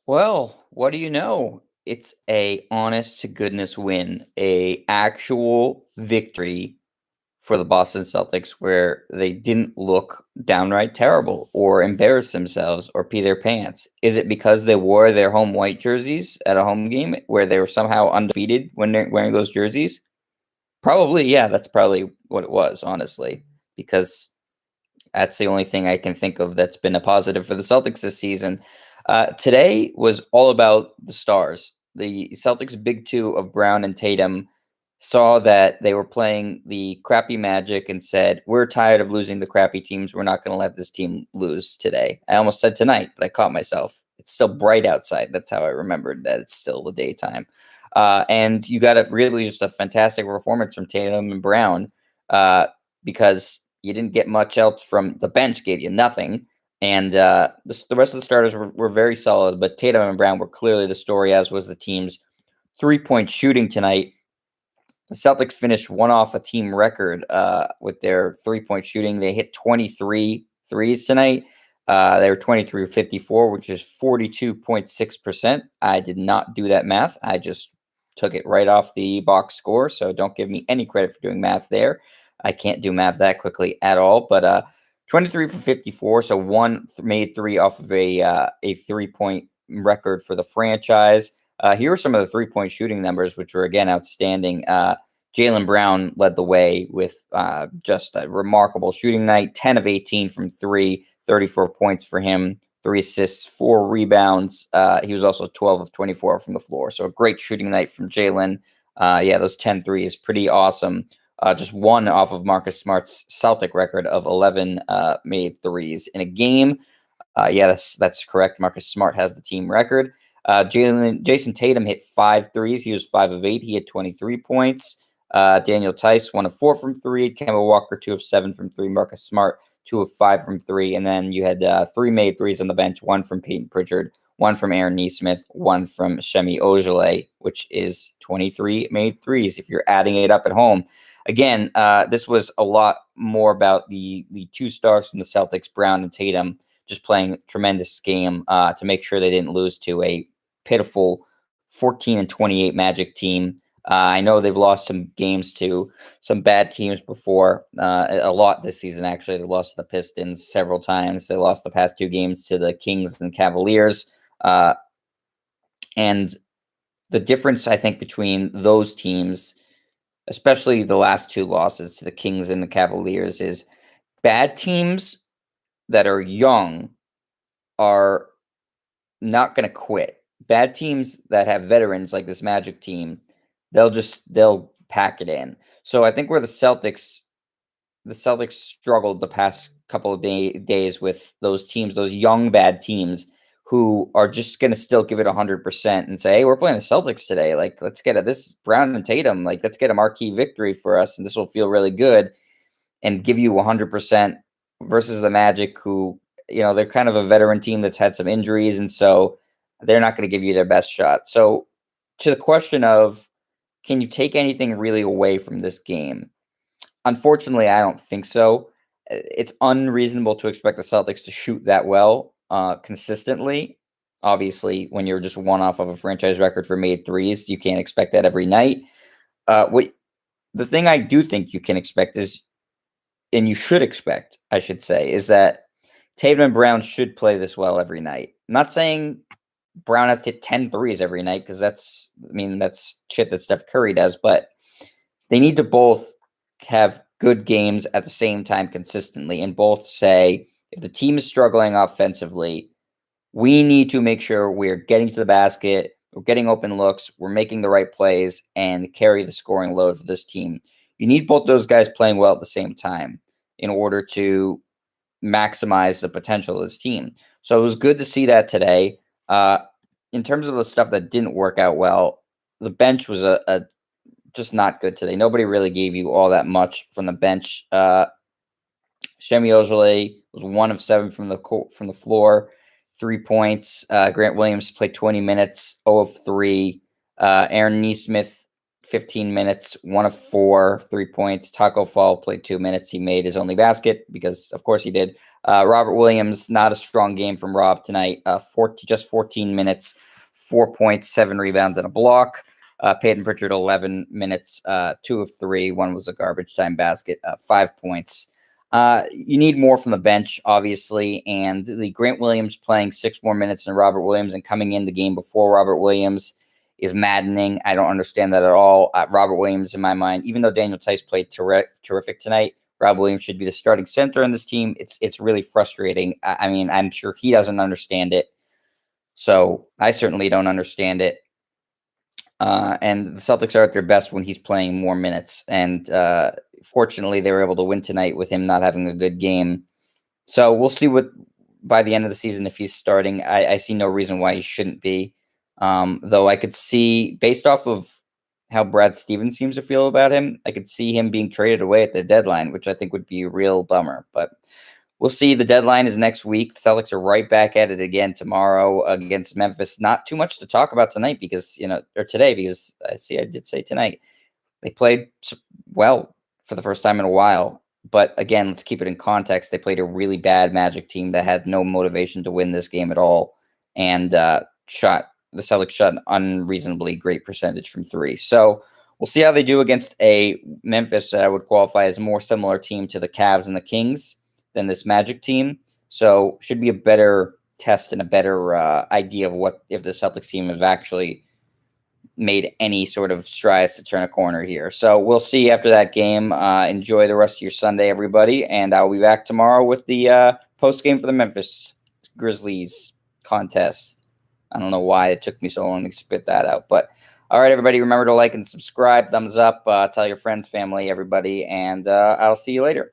Well, what do you know? It's a honest to goodness win, a actual victory for the Boston Celtics where they didn't look downright terrible or embarrass themselves or pee their pants. Is it because they wore their home white jerseys at a home game where they were somehow undefeated when they're wearing those jerseys? Probably, yeah, that's probably what it was, honestly, because that's the only thing I can think of that's been a positive for the Celtics this season. Today was all about the stars. The Celtics' big two of Brown and Tatum saw that they were playing the crappy Magic and said, "We're tired of losing the crappy teams. We're not going to let this team lose today." I almost said tonight, but I caught myself. It's still bright outside. That's how I remembered that it's still the daytime. And you got a really just a fantastic performance from Tatum and Brown because you didn't get much else from the bench, gave you nothing. And the rest of the starters were very solid, but Tatum and Brown were clearly the story, as was the team's 3-point shooting tonight. The Celtics finished one off a team record with their 3-point shooting. They hit 23 threes tonight. They were 23 54, which is 42.6%. I did not do that math. I just took it right off the box score. So don't give me any credit for doing math there. I can't do math that quickly at all. But 23 for 54. So one made three off of a 3-point record for the franchise. Here are some of the 3-point shooting numbers, which were, again, outstanding. Jaylen Brown led the way with just a remarkable shooting night, 10 of 18 from three, 34 points for him, 3 assists, 4 rebounds. He was also 12 of 24 from the floor. So a great shooting night from Jaylen. Yeah, those 10 threes, pretty awesome. Just one off of Marcus Smart's Celtic record of 11 made threes in a game. Yeah, that's correct. Marcus Smart has the team record. Jason Tatum hit 5 threes. He was 5 of 8. He had 23 points. Daniel Tice, 1 of 4 from 3. Kemba Walker, 2 of 7 from 3. Marcus Smart, 2 of 5 from 3. And then you had 3 made threes on the bench, 1 from Peyton Pritchard, 1 from Aaron Nesmith, 1 from Shemi Ojale, which is 23 made threes if you're adding it up at home. Again, this was a lot more about the two stars from the Celtics, Brown and Tatum, just playing a tremendous game to make sure they didn't lose to a pitiful 14-28 Magic team. I know they've lost some games to some bad teams before, a lot this season, actually. They lost to the Pistons several times. They lost the past 2 games to the Kings and Cavaliers. And the difference, I think, between those teams, especially the last 2 losses to the Kings and the Cavaliers, is bad teams that are young are not going to quit. Bad teams that have veterans like this Magic team, they'll pack it in. So I think where the Celtics struggled the past couple of days with those teams, those young bad teams who are just going to still give it 100% and say, "Hey, we're playing the Celtics today. Like, let's get this Brown and Tatum. Like, let's get a marquee victory for us, and this will feel really good." And give you 100% versus the Magic, who, they're kind of a veteran team that's had some injuries, and so they're not going to give you their best shot. So, to the question of can you take anything really away from this game? Unfortunately, I don't think so. It's unreasonable to expect the Celtics to shoot that well consistently. Obviously, when you're just one off of a franchise record for made threes, you can't expect that every night. What the thing I do think you can expect is, and you should expect, I should say, is that Tatum and Brown should play this well every night. I'm not saying Brown has to hit 10 threes every night because that's shit that Steph Curry does, but they need to both have good games at the same time consistently and both say, if the team is struggling offensively, we need to make sure we're getting to the basket, we're getting open looks, we're making the right plays, and carry the scoring load for this team. You need both those guys playing well at the same time in order to maximize the potential of this team. So it was good to see that today. In terms of the stuff that didn't work out well, the bench was a just not good today. Nobody really gave you all that much from the bench. Shemi Ojale was 1 of 7 from the floor, 3 points. Grant Williams played 20 minutes, 0 of 3. Aaron Nesmith 15 minutes, 1 of 4, 3 points. Taco Fall played 2 minutes. He made his only basket because, of course, he did. Robert Williams, not a strong game from Rob tonight. Just 14 minutes, 4 points, 7 rebounds, and a block. Peyton Pritchard, 11 minutes, 2 of 3. One was a garbage time basket, 5 points. You need more from the bench, obviously, and the Grant Williams playing 6 more minutes than Robert Williams and coming in the game before Robert Williams is maddening. I don't understand that at all. Robert Williams, in my mind, even though Daniel Tice played terrific tonight, Rob Williams should be the starting center in this team. It's really frustrating. I mean, I'm sure he doesn't understand it, so I certainly don't understand it. And the Celtics are at their best when he's playing more minutes. And fortunately, they were able to win tonight with him not having a good game. So we'll see what by the end of the season if he's starting. I see no reason why he shouldn't be. Though I could see, based off of how Brad Stevens seems to feel about him, I could see him being traded away at the deadline, which I think would be a real bummer. But we'll see. The deadline is next week. The Celtics are right back at it again tomorrow against Memphis. Not too much to talk about tonight because, or today, because I did say tonight. They played well for the first time in a while. But again, let's keep it in context. They played a really bad Magic team that had no motivation to win this game at all. And the Celtics shot an unreasonably great percentage from three. So we'll see how they do against a Memphis that I would qualify as a more similar team to the Cavs and the Kings than this Magic team. So should be a better test and a better idea of what if the Celtics team have actually made any sort of strides to turn a corner here. So we'll see after that game. Enjoy the rest of your Sunday, everybody. And I'll be back tomorrow with the post game for the Memphis Grizzlies contest. I don't know why it took me so long to spit that out. But all right, everybody, remember to like and subscribe. Thumbs up. Tell your friends, family, everybody. And I'll see you later.